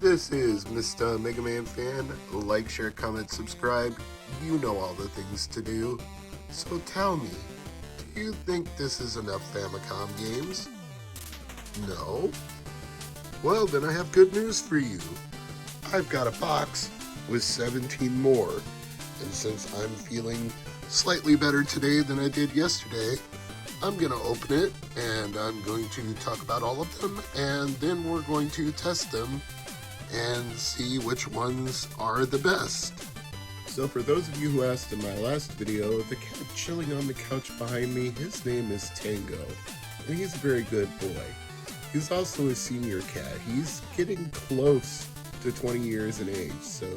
This is Mr. MegaManFan. Like, share, comment, subscribe. You know all the things to do. So tell me, do you think this is enough Famicom games? No? Well, then I have good news for you. I've got a box with 17 more. And since I'm feeling slightly better today than I did yesterday, I'm going to open it and I'm going to talk about all of them, and then we're going to test them and see which ones are the best. So for those of you who asked in my last video, the cat chilling on the couch behind me, his name is Tango, and he's a very good boy. He's also a senior cat. He's getting close to 20 years in age, so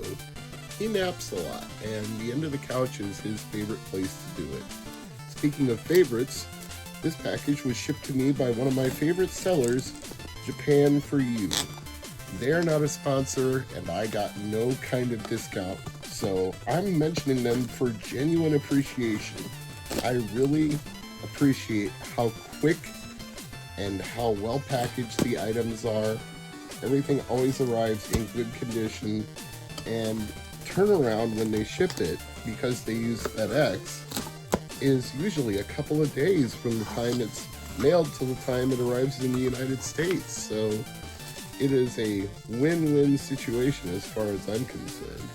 he naps a lot, and the end of the couch is his favorite place to do it. Speaking of favorites, this package was shipped to me by one of my favorite sellers, Japan for You. They are not a sponsor, and I got no kind of discount, so I'm mentioning them for genuine appreciation. I really appreciate how quick and how well packaged the items are. Everything always arrives in good condition, and turnaround when they ship it, because they use FedEx, is usually a couple of days from the time it's mailed till the time it arrives in the United States. So it is a win-win situation as far as I'm concerned.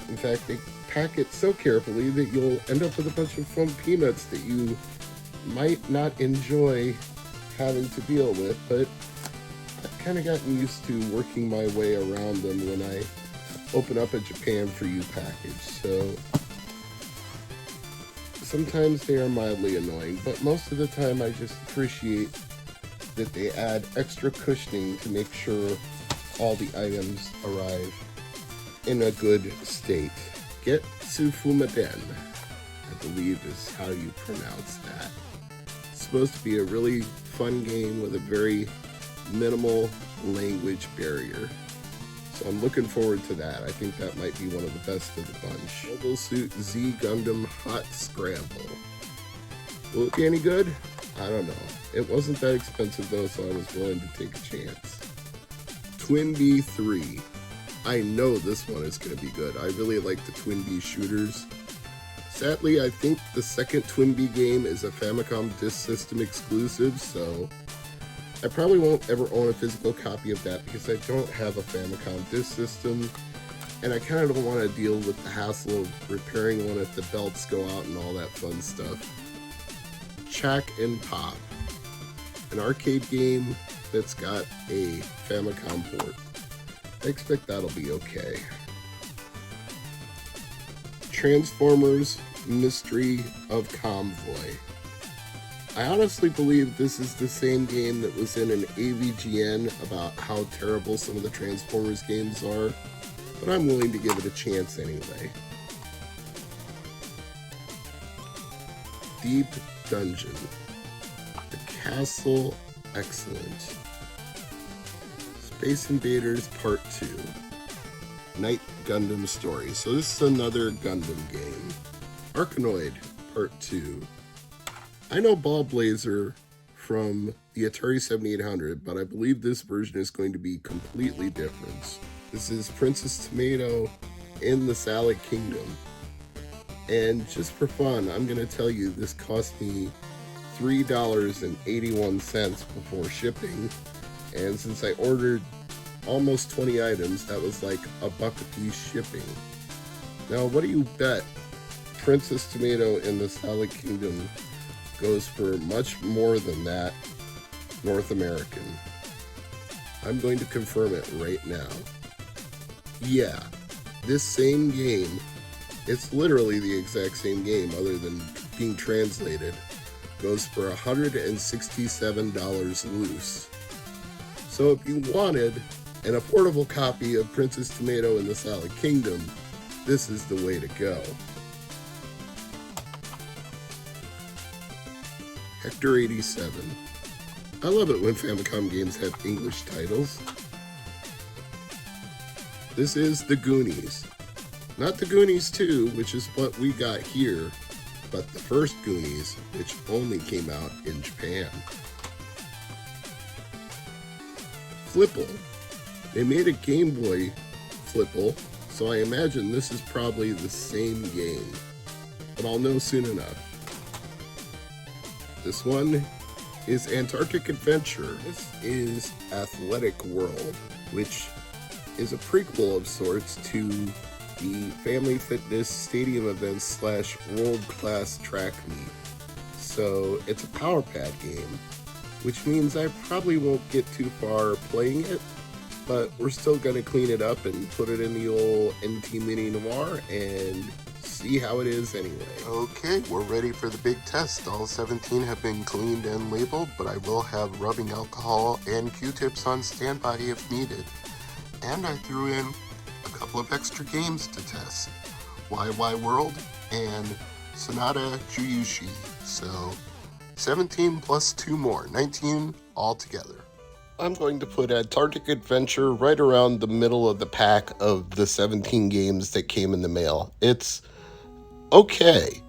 In fact, they pack it so carefully that you'll end up with a bunch of foam peanuts that you might not enjoy having to deal with, but I've kind of gotten used to working my way around them when I open up a Japan for You package. So sometimes they are mildly annoying, but most of the time I just appreciate that they add extra cushioning to make sure all the items arrive in a good state. Getsufumaden, I believe is how you pronounce that. It's supposed to be a really fun game with a very minimal language barrier. So I'm looking forward to that. I think that might be one of the best of the bunch. Mobile Suit Z Gundam Hot Scramble. Will it be any good? I don't know. It wasn't that expensive though, so I was willing to take a chance. Twin Bee 3. I know this one is going to be good. I really like the Twin Bee shooters. Sadly, I think the second Twin Bee game is a Famicom Disk System exclusive, so I probably won't ever own a physical copy of that because I don't have a Famicom Disk System, and I kind of don't want to deal with the hassle of repairing one if the belts go out and all that fun stuff. Chack and Pop, an arcade game that's got a Famicom port. I expect that'll be okay. Transformers Mystery of Convoy. I honestly believe this is the same game that was in an AVGN about how terrible some of the Transformers games are, but I'm willing to give it a chance anyway. Deep Dungeon. The Castle Excellent. Space Invaders Part 2. Night Gundam Story. So this is another Gundam game. Arkanoid Part 2. I know Ball Blazer from the Atari 7800, but I believe this version is going to be completely different. This is Princess Tomato in the Salad Kingdom. And just for fun, I'm going to tell you this cost me $3.81 before shipping. And since I ordered almost 20 items, that was like $1 a piece shipping. Now, what do you bet Princess Tomato in the Salad Kingdom goes for much more than that North American? I'm going to confirm it right now. Yeah, this same game, it's literally the exact same game other than being translated, goes for $167 loose. So if you wanted an affordable copy of Princess Tomato in the Salad Kingdom, this is the way to go. Hector 87. I love it when Famicom games have English titles. This is The Goonies. Not The Goonies 2, which is what we got here, but the first Goonies, which only came out in Japan. Flipple. They made a Game Boy Flipple, so I imagine this is probably the same game, but I'll know soon enough. This one is Antarctic Adventure. This is Athletic World, which is a prequel of sorts to the Family Fitness Stadium Events slash World Class Track Meet. So it's a power pad game, which means I probably won't get too far playing it, but we're still going to clean it up and put it in the old NT Mini Noir and see how it is anyway. Okay, we're ready for the big test. All 17 have been cleaned and labeled, but I will have rubbing alcohol and Q-tips on standby if needed. And I threw in a couple of extra games to test. YY World and Sonata Juyushi. So 17 plus 2 more, 19 altogether. I'm going to put Antarctic Adventure right around the middle of the pack of the 17 games that came in the mail. It's okay.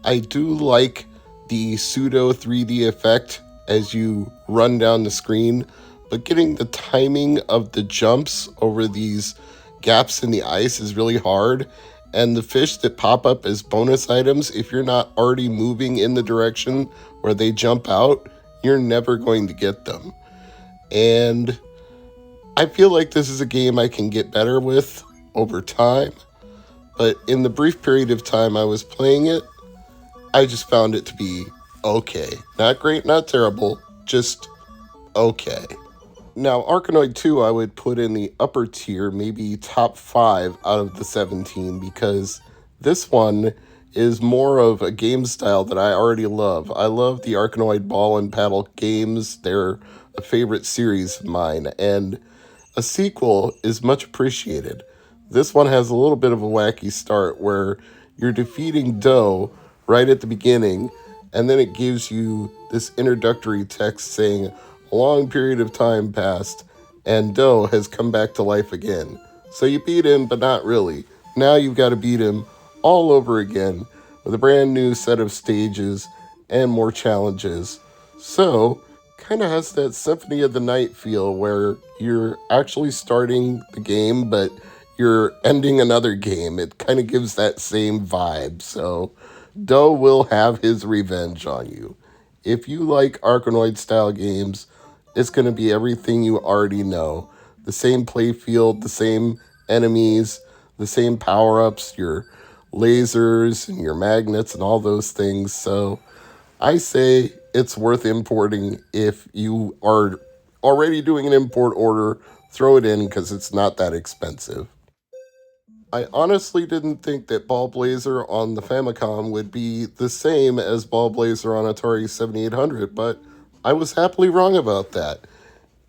I do like the pseudo 3D effect as you run down the screen, but getting the timing of the jumps over these gaps in the ice is really hard, and the fish that pop up as bonus items, if you're not already moving in the direction where they jump out, you're never going to get them. And I feel like this is a game I can get better with over time, but in the brief period of time I was playing it, I just found it to be okay. Not great, not terrible, just okay. Now, Arkanoid 2 I would put in the upper tier, maybe top 5 out of the 17, because this one is more of a game style that I already love. I love the Arkanoid ball and paddle games. They're a favorite series of mine, and a sequel is much appreciated. This one has a little bit of a wacky start where you're defeating Doe right at the beginning, and then it gives you this introductory text saying a long period of time passed and Doe has come back to life again. So you beat him, but not really. Now you've got to beat him all over again with a brand new set of stages and more challenges. So kind of has that Symphony of the Night feel where you're actually starting the game, but you're ending another game. It kind of gives that same vibe. So Doe will have his revenge on you. If you like Arkanoid style games, it's going to be everything you already know. The same play field, the same enemies, the same power-ups, your lasers and your magnets and all those things. So I say it's worth importing. If you are already doing an import order, throw it in because it's not that expensive. I honestly didn't think that Ball Blazer on the Famicom would be the same as Ball Blazer on Atari 7800, but I was happily wrong about that.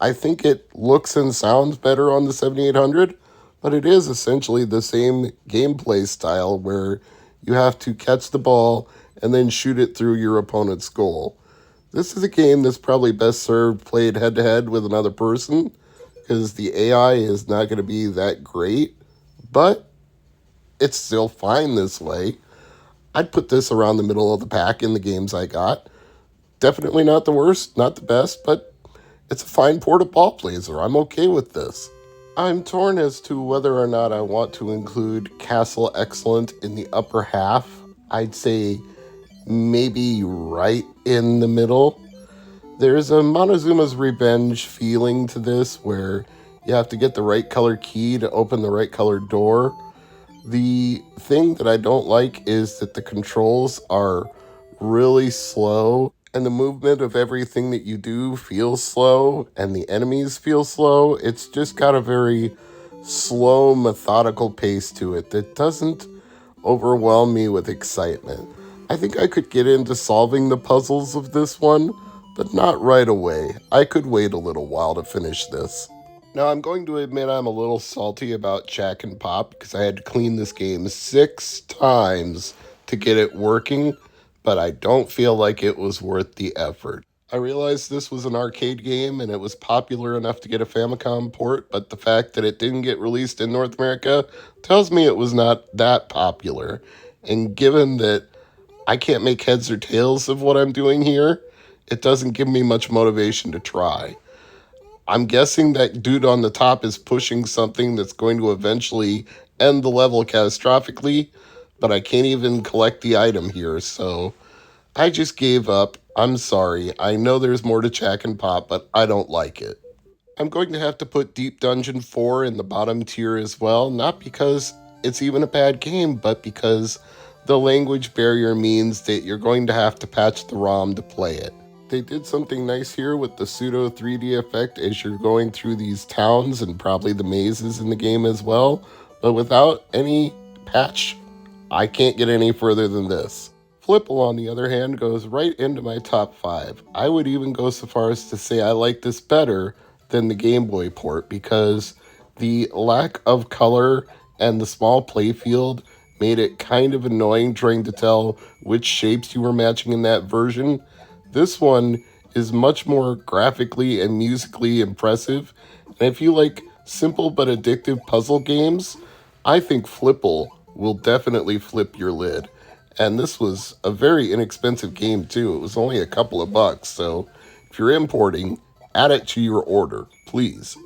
I think it looks and sounds better on the 7800, but it is essentially the same gameplay style where you have to catch the ball and then shoot it through your opponent's goal. This is a game that's probably best served played head-to-head with another person because the AI is not going to be that great, but it's still fine this way. I'd put this around the middle of the pack in the games I got. Definitely not the worst, not the best, but it's a fine port of Ball Blazer. I'm okay with this. I'm torn as to whether or not I want to include Castle Excellent in the upper half. I'd say maybe right in the middle. There's a Montezuma's Revenge feeling to this where you have to get the right color key to open the right color door. The thing that I don't like is that the controls are really slow and the movement of everything that you do feels slow and the enemies feel slow. It's just got a very slow, methodical pace to it that doesn't overwhelm me with excitement. I think I could get into solving the puzzles of this one, but not right away. I could wait a little while to finish this. Now, I'm going to admit I'm a little salty about Jack and Pop because I had to clean this game 6 times to get it working, but I don't feel like it was worth the effort. I realized this was an arcade game and it was popular enough to get a Famicom port, but the fact that it didn't get released in North America tells me it was not that popular. And given that I can't make heads or tails of what I'm doing here, it doesn't give me much motivation to try. I'm guessing that dude on the top is pushing something that's going to eventually end the level catastrophically, but I can't even collect the item here, so I just gave up. I'm sorry. I know there's more to Jack and Pop, but I don't like it. I'm going to have to put Deep Dungeon 4 in the bottom tier as well, not because it's even a bad game, but because the language barrier means that you're going to have to patch the ROM to play it. They did something nice here with the pseudo 3D effect as you're going through these towns and probably the mazes in the game as well, but without any patch, I can't get any further than this. Flipple, on the other hand, goes right into my top 5. I would even go so far as to say I like this better than the Game Boy port because the lack of color and the small playfield made it kind of annoying trying to tell which shapes you were matching in that version. This one is much more graphically and musically impressive, and if you like simple but addictive puzzle games, I think Flipple will definitely flip your lid. And this was a very inexpensive game too. It was only a couple of bucks, so if you're importing, add it to your order, please.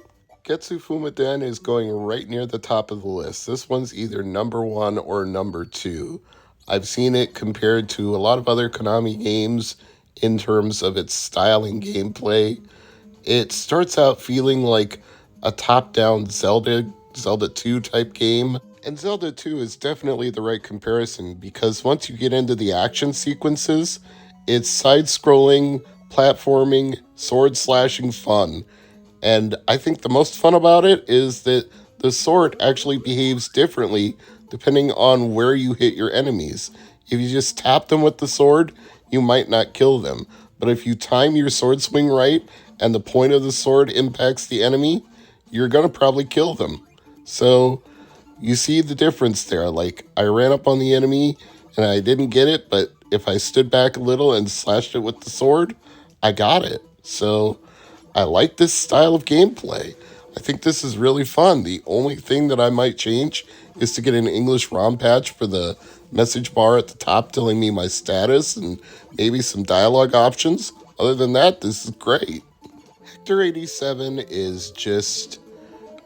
Getsu Fumaden is going right near the top of the list. This one's either number 1 or number 2. I've seen it compared to a lot of other Konami games in terms of its style and gameplay. It starts out feeling like a top-down Zelda 2 type game. And Zelda 2 is definitely the right comparison because once you get into the action sequences, it's side-scrolling, platforming, sword-slashing fun. And I think the most fun about it is that the sword actually behaves differently depending on where you hit your enemies. If you just tap them with the sword, you might not kill them. But if you time your sword swing right and the point of the sword impacts the enemy, you're going to probably kill them. So you see the difference there. Like, I ran up on the enemy and I didn't get it, but if I stood back a little and slashed it with the sword, I got it. So I like this style of gameplay. I think this is really fun. The only thing that I might change is to get an English ROM patch for the message bar at the top telling me my status and maybe some dialogue options. Other than that, this is great. Hector 87 is just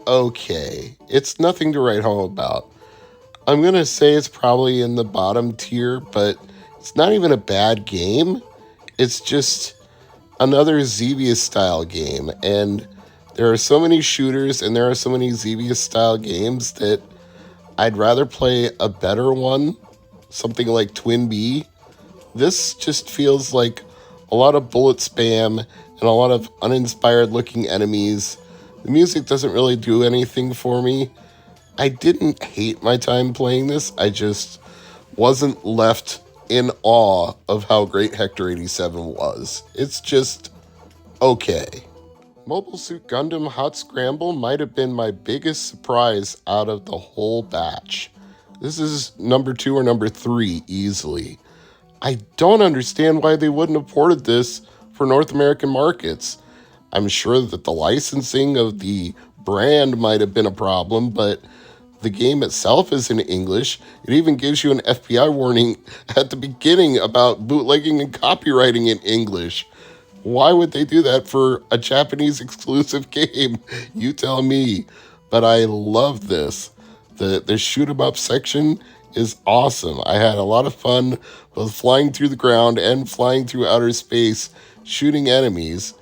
okay. It's nothing to write home about. I'm going to say it's probably in the bottom tier, but it's not even a bad game. It's just another Xevious style game, and there are so many shooters and there are so many Xevious style games that I'd rather play a better one, something like Twin B. This just feels like a lot of bullet spam and a lot of uninspired looking enemies. The music doesn't really do anything for me. I didn't hate my time playing this, I just wasn't left in awe of how great Hector 87 was. It's just okay. Mobile Suit Gundam Hot Scramble might have been my biggest surprise out of the whole batch. This is number 2 or number 3 easily. I don't understand why they wouldn't have ported this for North American markets. I'm sure that the licensing of the brand might have been a problem, but the game itself is in English. It even gives you an FBI warning at the beginning about bootlegging and copywriting in English. Why would they do that for a Japanese exclusive game? You tell me. But I love this. The shoot 'em up section is awesome. I had a lot of fun both flying through the ground and flying through outer space, shooting enemies.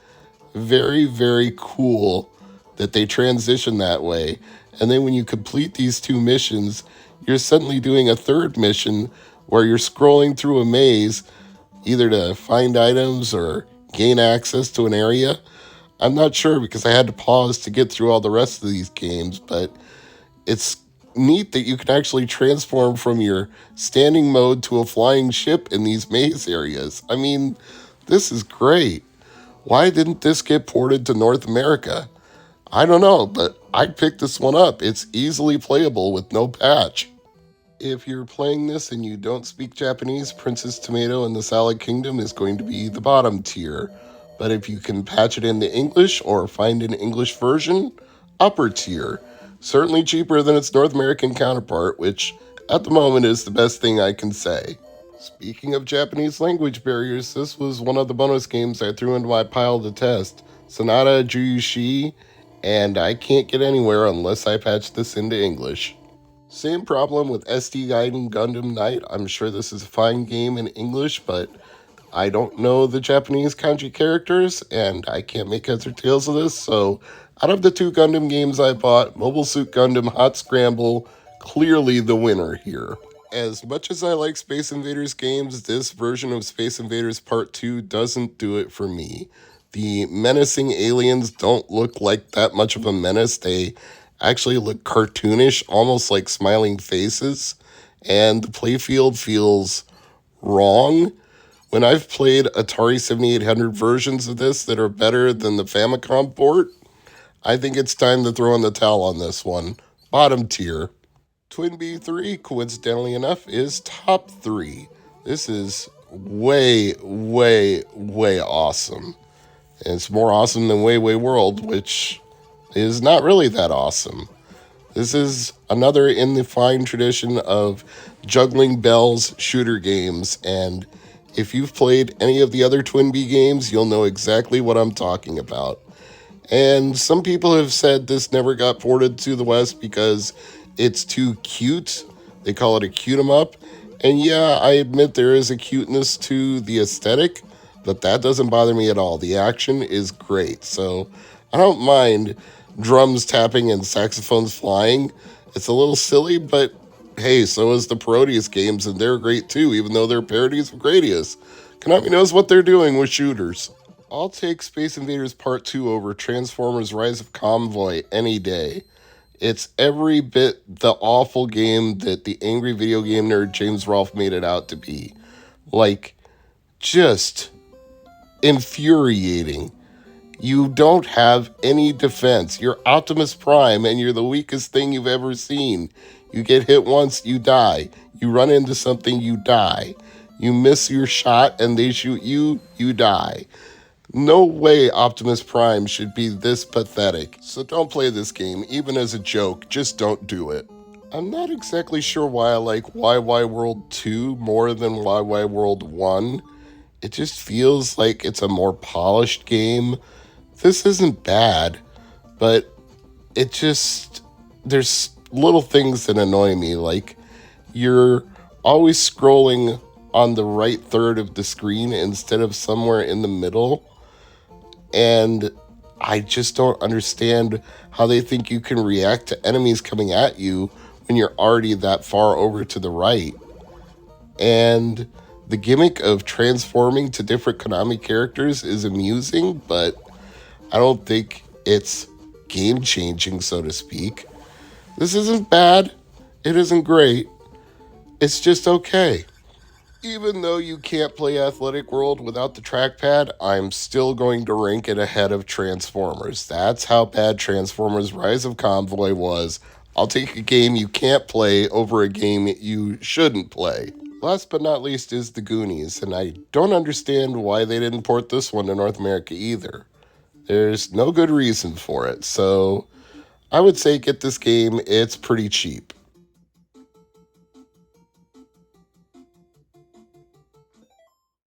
Very, very cool that they transition that way. And then when you complete these 2 missions, you're suddenly doing a 3rd mission where you're scrolling through a maze, either to find items or gain access to an area. I'm not sure because I had to pause to get through all the rest of these games, but it's neat that you can actually transform from your standing mode to a flying ship in these maze areas. I mean, this is great. Why didn't this get ported to North America? I don't know, but I'd pick this one up. It's easily playable with no patch. If you're playing this and you don't speak Japanese, Princess Tomato and the Salad Kingdom is going to be the bottom tier. But if you can patch it into English or find an English version, upper tier. Certainly cheaper than its North American counterpart, which at the moment is the best thing I can say. Speaking of Japanese language barriers, this was one of the bonus games I threw into my pile to test. Sonata Juyushi, and I can't get anywhere unless I patch this into English. Same problem with SD Gaiden Gundam Knight. I'm sure this is a fine game in English, but I don't know the Japanese kanji characters, and I can't make heads or tails of this, so out of the 2 Gundam games I bought, Mobile Suit Gundam Hot Scramble, clearly the winner here. As much as I like Space Invaders games, this version of Space Invaders Part 2 doesn't do it for me. The menacing aliens don't look like that much of a menace. They actually look cartoonish, almost like smiling faces, and the playfield feels wrong. When I've played Atari 7800 versions of this that are better than the Famicom port, I think it's time to throw in the towel on this one. Bottom tier. Twin B3, coincidentally enough, is top 3. This is way, way, way awesome. And it's more awesome than Way Way World, which is not really that awesome. This is another in the fine tradition of juggling bells shooter games, and if you've played any of the other Twin B games, you'll know exactly what I'm talking about. And some people have said this never got ported to the West because it's too cute. They call it a cute 'em up. And yeah, I admit there is a cuteness to the aesthetic, but that doesn't bother me at all. The action is great, so I don't mind drums tapping and saxophones flying. It's a little silly, but hey, so is the Parodius games, and they're great too, even though they're parodies of Gradius. Konami knows what they're doing with shooters. I'll take Space Invaders Part 2 over Transformers Rise of Convoy any day. It's every bit the awful game that the angry video game nerd James Rolfe made it out to be. Like, just infuriating. You don't have any defense. You're Optimus Prime and you're the weakest thing you've ever seen. You get hit once, you die. You run into something, you die. You miss your shot and they shoot you, you die. No way Optimus Prime should be this pathetic. So don't play this game, even as a joke. Just don't do it. I'm not exactly sure why I like YY World 2 more than YY World 1. It just feels like it's a more polished game. This isn't bad, but it just, there's little things that annoy me. Like, you're always scrolling on the right third of the screen instead of somewhere in the middle. And I just don't understand how they think you can react to enemies coming at you when you're already that far over to the right. And the gimmick of transforming to different Konami characters is amusing, but I don't think it's game-changing, so to speak. This isn't bad. It isn't great. It's just okay. Even though you can't play Athletic World without the trackpad, I'm still going to rank it ahead of Transformers. That's how bad Transformers Rise of Convoy was. I'll take a game you can't play over a game you shouldn't play. Last but not least is The Goonies, and I don't understand why they didn't port this one to North America either. There's no good reason for it, so I would say get this game. It's pretty cheap.